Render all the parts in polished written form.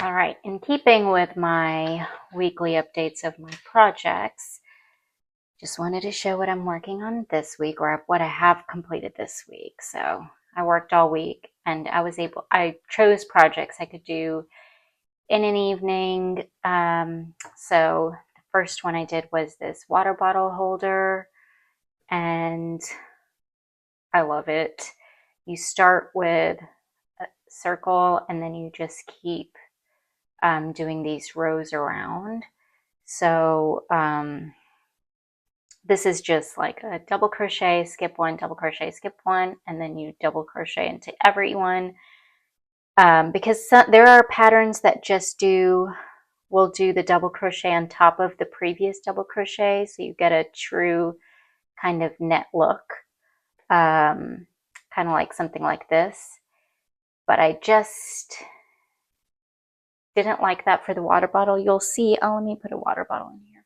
All right, in keeping with my weekly updates of my projects, just wanted to show what I'm working on this week or what I have completed this week. So I worked all week and I chose projects I could do in an evening. So the first one I did was this water bottle holder, and I love it. You start with a circle and then you just keep doing these rows around. So this is just like a double crochet, skip one, double crochet, skip one, and then you double crochet into every one. Because there are patterns that will do the double crochet on top of the previous double crochet, so you get a true kind of net look, kind of like something like this. But I just didn't like that for the water bottle. You'll see. Oh, let me put a water bottle in here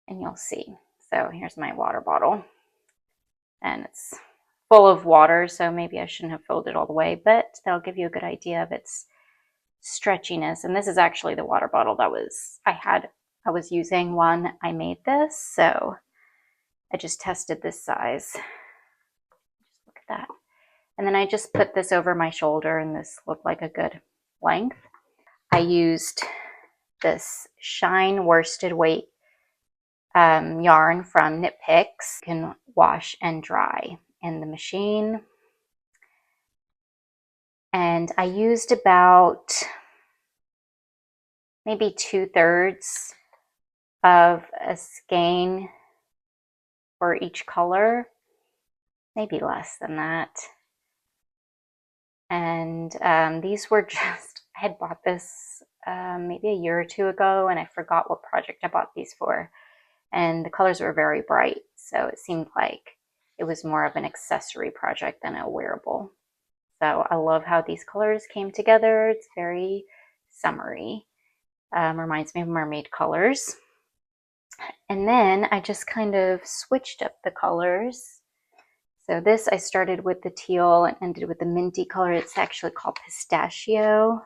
and you'll see. So here's my water bottle, and it's full of water, so maybe I shouldn't have filled it all the way, but that'll give you a good idea of its stretchiness. And this is actually the water bottle that I was using when I made this, so I just tested this size. Just look at that. And then I just put this over my shoulder, and this looked like a good length. I used this Shine worsted weight yarn from Knit Picks. You can wash and dry in the machine. And I used about maybe 2/3 of a skein for each color, maybe less than that. And these were just, I had bought this maybe a year or two ago, and I forgot what project I bought these for. And the colors were very bright, so it seemed like it was more of an accessory project than a wearable. So I love how these colors came together. It's very summery. Reminds me of mermaid colors. And then I just kind of switched up the colors. So this, I started with the teal and ended with the minty color. It's actually called Pistachio.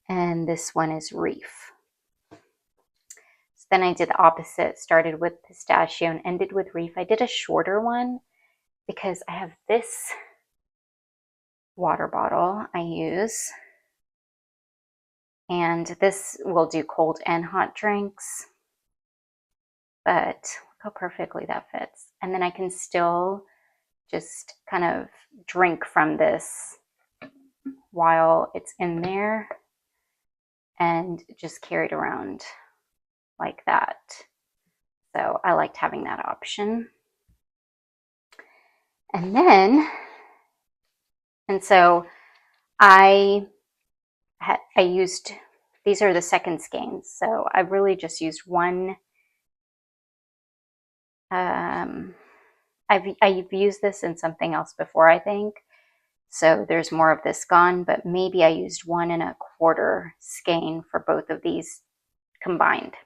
And this one is Reef. So then I did the opposite, started with Pistachio and ended with Reef. I did a shorter one because I have this water bottle I use. And this will do cold and hot drinks. But look how perfectly that fits. And then I can still just kind of drink from this while it's in there and just carry it around like that. So I liked having that option. And so I used, these are the second skeins. So I really just used one. I've used this in something else before, I think. So there's more of this gone, but maybe I used 1 1/4 skein for both of these combined.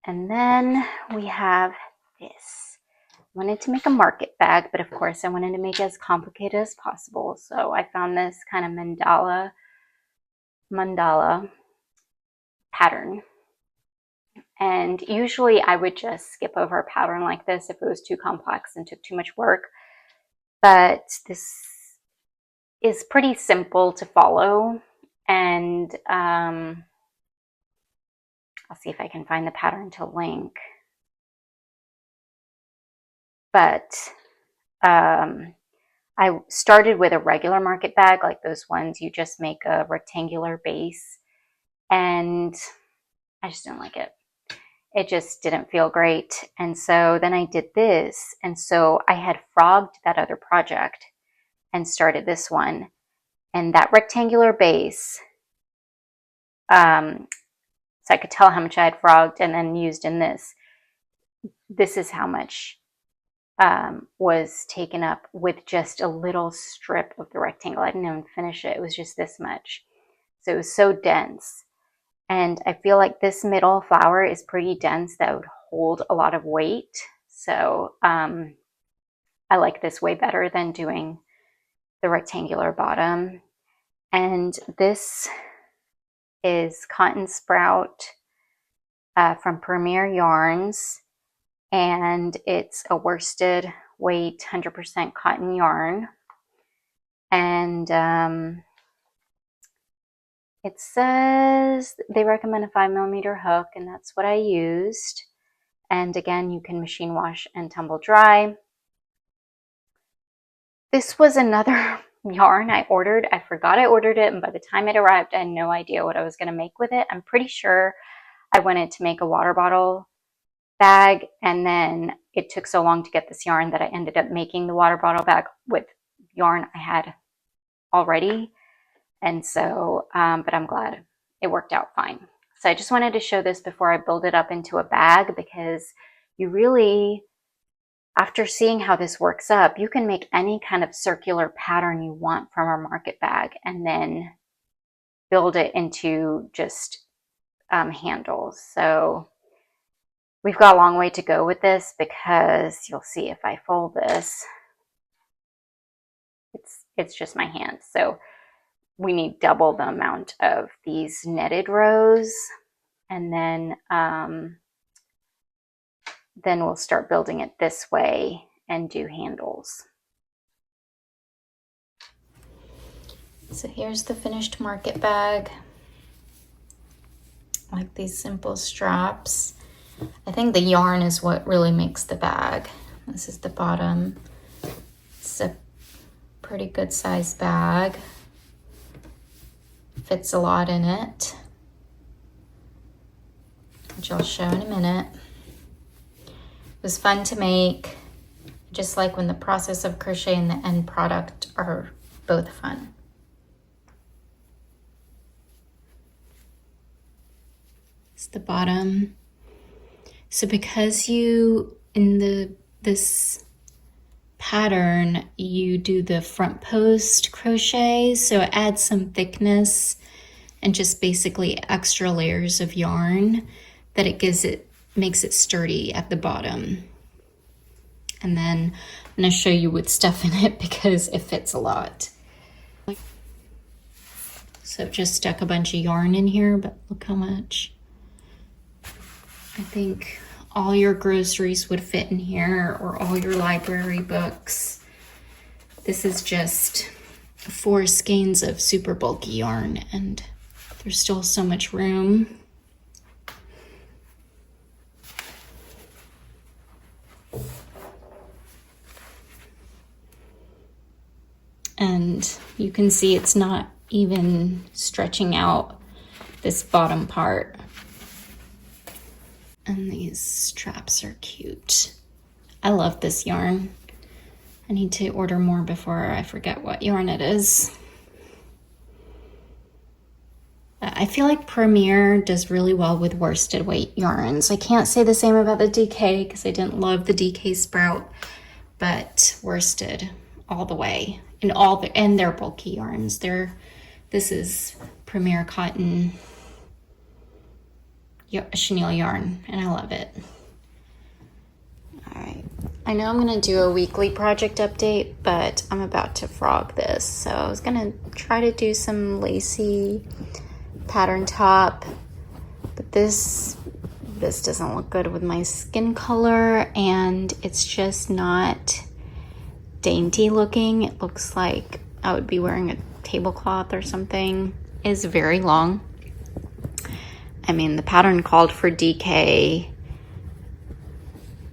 And then we have this. I wanted to make a market bag, but of course I wanted to make it as complicated as possible. So I found this kind of mandala pattern. And usually I would just skip over a pattern like this if it was too complex and took too much work. But this is pretty simple to follow. And I'll see if I can find the pattern to link. But I started with a regular market bag, like those ones you just make a rectangular base. And I just didn't like it. It just didn't feel great. And so then I did this. And so I had frogged that other project and started this one. And that rectangular base, so I could tell how much I had frogged and then used in this. This is how much was taken up with just a little strip of the rectangle. I didn't even finish it. It was just this much. So it was so dense. And I feel like this middle flower is pretty dense. That would hold a lot of weight. So I like this way better than doing the rectangular bottom. And this is Cotton Sprout from Premier Yarns, and it's a worsted weight 100% cotton yarn. And it says they recommend a 5mm hook, and that's what I used. And again, you can machine wash and tumble dry. This was another yarn I ordered. I forgot I ordered it, and by the time it arrived, I had no idea what I was going to make with it. I'm pretty sure I wanted to make a water bottle bag, and then it took so long to get this yarn that I ended up making the water bottle bag with yarn I had already. And so, but I'm glad it worked out fine. So I just wanted to show this before I build it up into a bag, because you really, after seeing how this works up, you can make any kind of circular pattern you want from our market bag and then build it into just handles. So we've got a long way to go with this, because you'll see if I fold this, it's just my hand. So we need double the amount of these netted rows, and then we'll start building it this way and do handles. So here's the finished market bag. I like these simple straps. I think the yarn is what really makes the bag. This is the bottom. It's a pretty good sized bag. Fits a lot in it, which I'll show in a minute. It was fun to make, just like when the process of crochet and the end product are both fun. It's the bottom. So because you, in this pattern, you do the front post crochet, so it adds some thickness and just basically extra layers of yarn that makes it sturdy at the bottom. And then I'm going to show you with stuff in it because it fits a lot. So just stuck a bunch of yarn in here, but look how much. I think all your groceries would fit in here, or all your library books. This is just 4 skeins of super bulky yarn, and there's still so much room. And you can see it's not even stretching out this bottom part. And these straps are cute. I love this yarn. I need to order more before I forget what yarn it is. I feel like Premier does really well with worsted weight yarns. I can't say the same about the DK because I didn't love the DK Sprout, but worsted all the way. And they're bulky yarns. This is Premier Cotton chenille yarn, and I love it. All right, I know I'm gonna do a weekly project update, but I'm about to frog this. So I was gonna try to do some lacy pattern top, but this doesn't look good with my skin color, and it's just not dainty looking. It looks like I would be wearing a tablecloth or something. It's very long. I mean, the pattern called for DK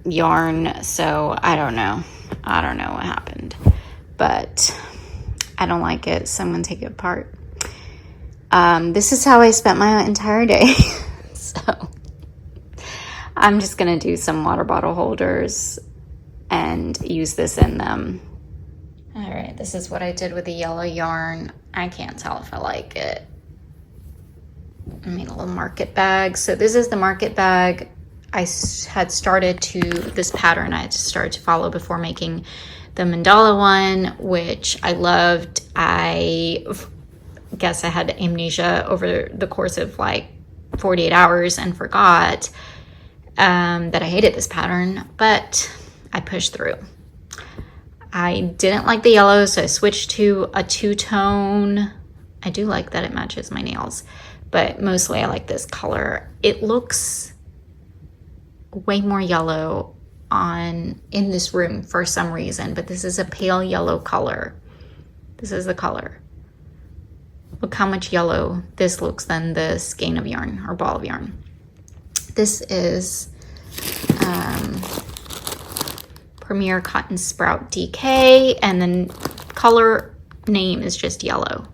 yarn, so I don't know what happened, but I don't like it, so I'm gonna take it apart. This is how I spent my entire day. So I'm just gonna do some water bottle holders and use this in them. All right, this is what I did with the yellow yarn. I can't tell if I like it. I made a little market bag. So this is the market bag I had started to, this pattern I had started to follow before making the mandala one, which I loved. I guess I had amnesia over the course of like 48 hours and forgot that I hated this pattern, but I pushed through. I didn't like the yellow, so I switched to a two-tone. I do like that it matches my nails, but mostly I like this color. It looks way more yellow in this room for some reason, but this is a pale yellow color. This is the color. Look how much yellow this looks than the skein of yarn or ball of yarn. This is Premier Cotton Sprout DK, and then color name is just yellow.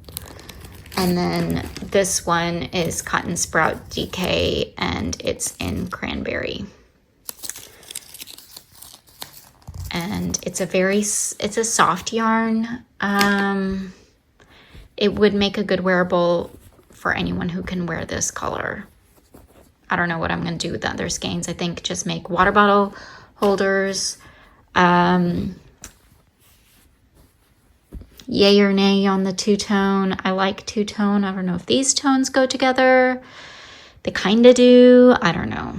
And then this one is Cotton Sprout DK, and it's in cranberry. And it's a soft yarn. It would make a good wearable for anyone who can wear this color. I don't know what I'm gonna do with the other skeins. I think just make water bottle holders. Yay or nay on the two-tone. I like two-tone. I don't know if these tones go together. They kind of do. I don't know.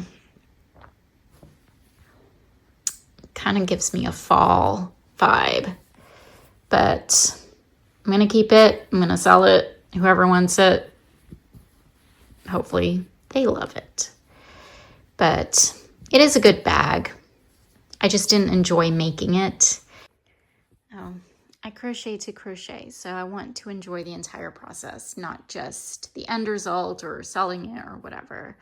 Kind of gives me a fall vibe. But I'm going to keep it. I'm going to sell it. Whoever wants it, hopefully they love it. But it is a good bag. I just didn't enjoy making it. Oh, I crochet to crochet, so I want to enjoy the entire process, not just the end result or selling it or whatever.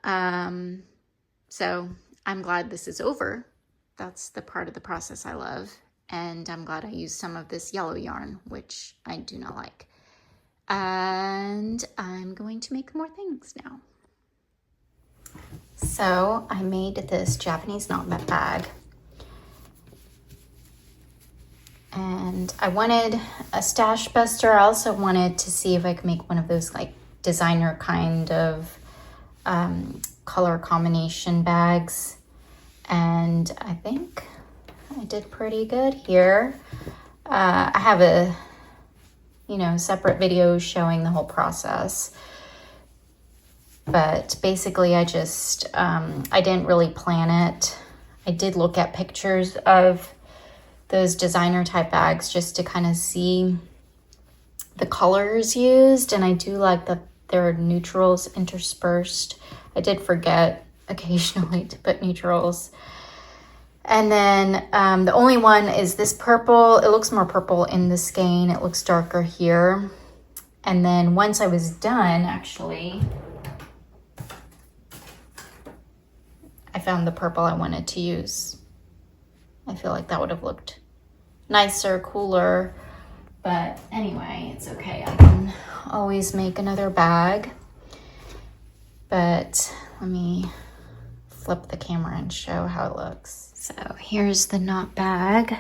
So I'm glad this is over. That's the part of the process I love. And I'm glad I used some of this yellow yarn, which I do not like. And I'm going to make more things now. So I made this Japanese knot bag. And I wanted a stash buster. I also wanted to see if I could make one of those like designer kind of color combination bags. And I think I did pretty good here. I have a, separate video showing the whole process. But basically I just, I didn't really plan it. I did look at pictures of those designer type bags just to kind of see the colors used. And I do like that there are neutrals interspersed. I did forget occasionally to put neutrals. And then the only one is this purple. It looks more purple in the skein. It looks darker here. And then once I was done, actually, I found the purple I wanted to use. I feel like that would have looked nicer, cooler. But anyway, it's okay. I can always make another bag. But let me flip the camera and show how it looks. So here's the knot bag.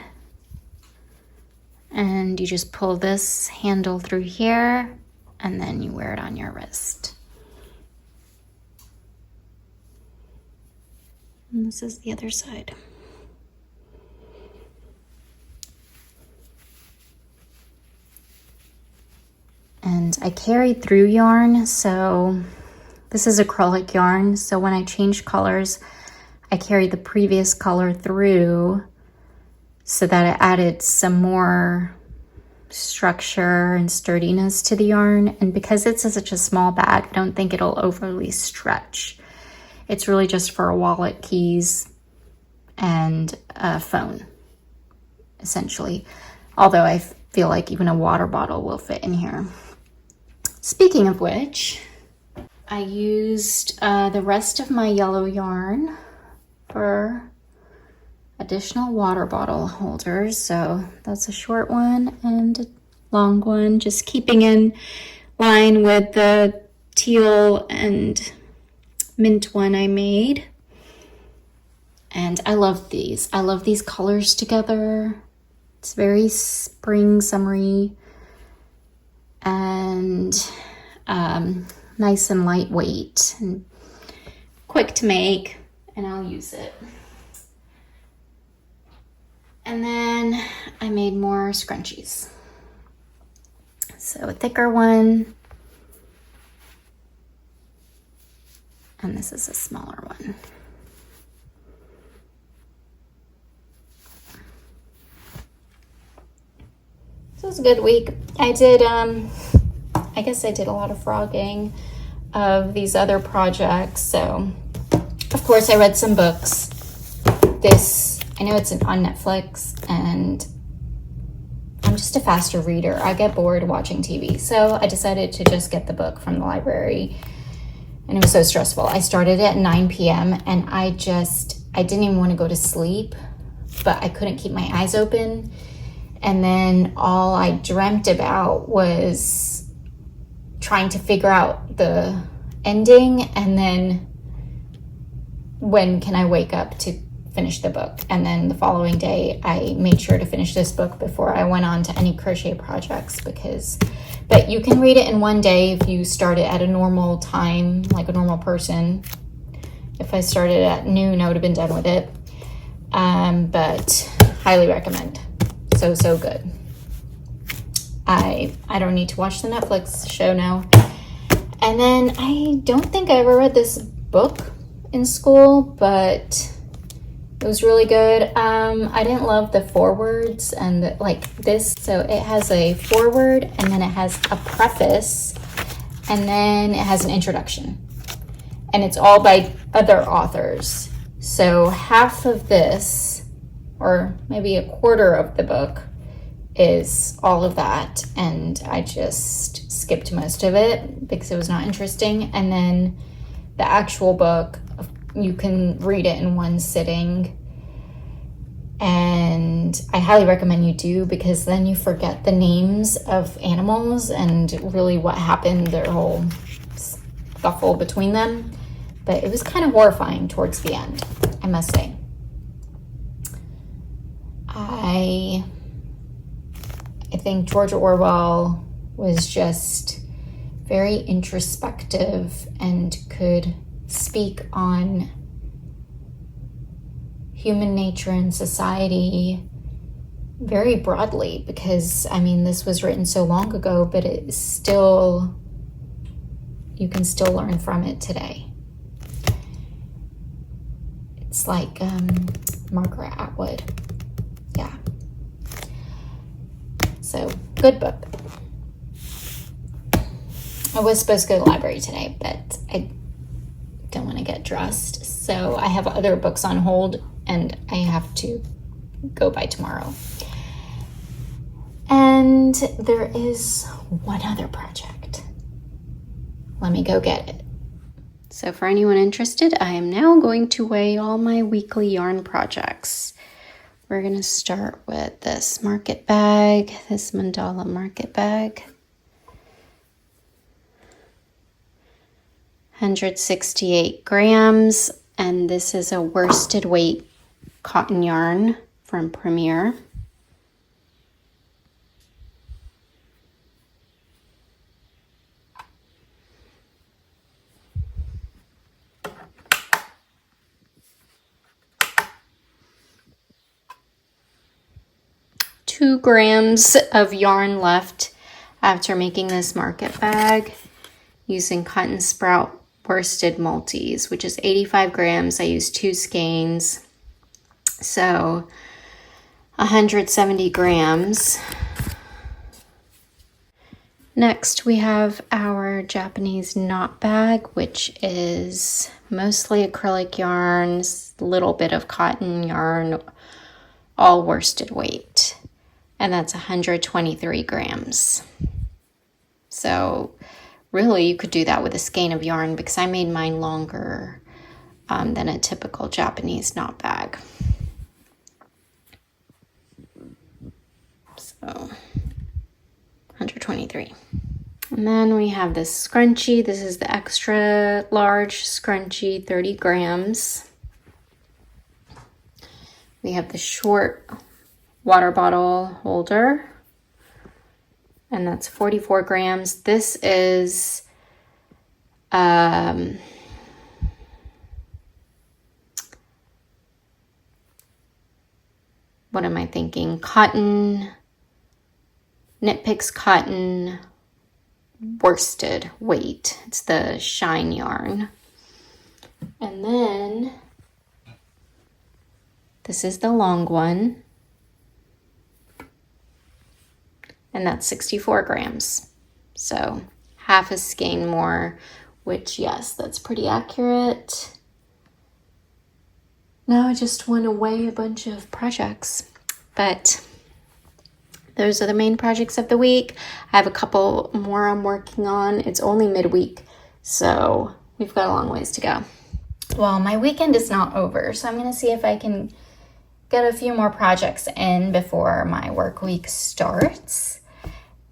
And you just pull this handle through here and then you wear it on your wrist. And this is the other side. And I carried through yarn, so this is acrylic yarn. So when I changed colors, I carried the previous color through so that it added some more structure and sturdiness to the yarn. And because it's such a small bag, I don't think it'll overly stretch. It's really just for a wallet, keys, and a phone, essentially. Although I feel like even a water bottle will fit in here. Speaking of which, I used the rest of my yellow yarn for additional water bottle holders. So that's a short one and a long one, just keeping in line with the teal and mint one I made. And I love these. I love these colors together. It's very spring, summery, and nice and lightweight and quick to make, and I'll use it. And then I made more scrunchies. So a thicker one, and this is a smaller one. was a good week. I did, I guess I did a lot of frogging of these other projects. So, of course, I read some books. I know it's on Netflix, and I'm just a faster reader. I get bored watching TV. So I decided to just get the book from the library. And it was so stressful. I started at 9 p.m. and I didn't even want to go to sleep, but I couldn't keep my eyes open. And then all I dreamt about was trying to figure out the ending, and then when can I wake up to finish the book. And then the following day, I made sure to finish this book before I went on to any crochet projects, but you can read it in one day if you start it at a normal time, like a normal person. If I started at noon, I would have been done with it. But highly recommend. So good. I don't need to watch the Netflix show now. And then I don't think I ever read this book in school, but it was really good. I didn't love the forewords and this. So it has a foreword, and then it has a preface, and then it has an introduction. And it's all by other authors. So half of this, or maybe a quarter of the book, is all of that. And I just skipped most of it because it was not interesting. And then the actual book, you can read it in one sitting, and I highly recommend you do, because then you forget the names of animals and really what happened, their whole scuffle between them. But it was kind of horrifying towards the end, I must say. I think George Orwell was just very introspective and could speak on human nature and society very broadly, because this was written so long ago, but it's still, you can still learn from it today. It's like Margaret Atwood. Yeah. So, good book. I was supposed to go to the library today, but I don't want to get dressed. So I have other books on hold, and I have to go by tomorrow. And there is one other project. Let me go get it. So for anyone interested, I am now going to weigh all my weekly yarn projects. We're going to start with this market bag, this Mandala market bag. 168 grams, and this is a worsted weight cotton yarn from Premier. Two grams of yarn left after making this market bag using cotton sprout worsted multis, which is 85 grams. I used 2 skeins, so 170 grams. Next, we have our Japanese knot bag, which is mostly acrylic yarns, a little bit of cotton yarn, all worsted weight, and that's 123 grams. So really, you could do that with a skein of yarn, because I made mine longer than a typical Japanese knot bag. So 123. And then we have this scrunchie. This is the extra large scrunchie, 30 grams. We have the short water bottle holder, and that's 44 grams. This is what am I thinking? Cotton, Knit Picks cotton worsted weight. It's the shine yarn. And then this is the long one. and that's 64 grams. So half a skein more, which yes, that's pretty accurate. Now I just want to weigh a bunch of projects, but those are the main projects of the week. I have a couple more I'm working on. It's only midweek, so we've got a long ways to go. Well, my weekend is not over, so I'm going to see if I can get a few more projects in before my work week starts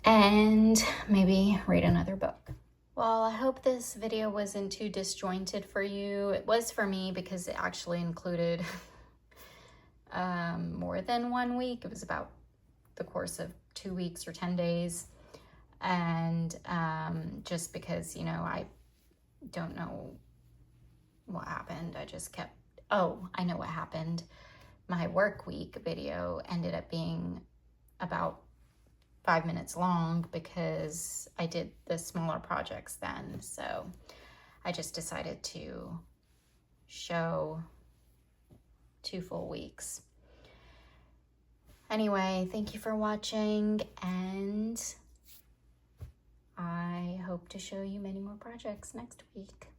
and maybe read another book. Well, I hope this video wasn't too disjointed for you. It was for me because it actually included more than 1 week. It was about the course of 2 weeks or 10 days. And just because, you know, I don't know what happened. I just kept, oh, I know what happened. My work week video ended up being about 5 minutes long because I did the smaller projects then. So I just decided to show 2 full weeks. Anyway, thank you for watching, and I hope to show you many more projects next week.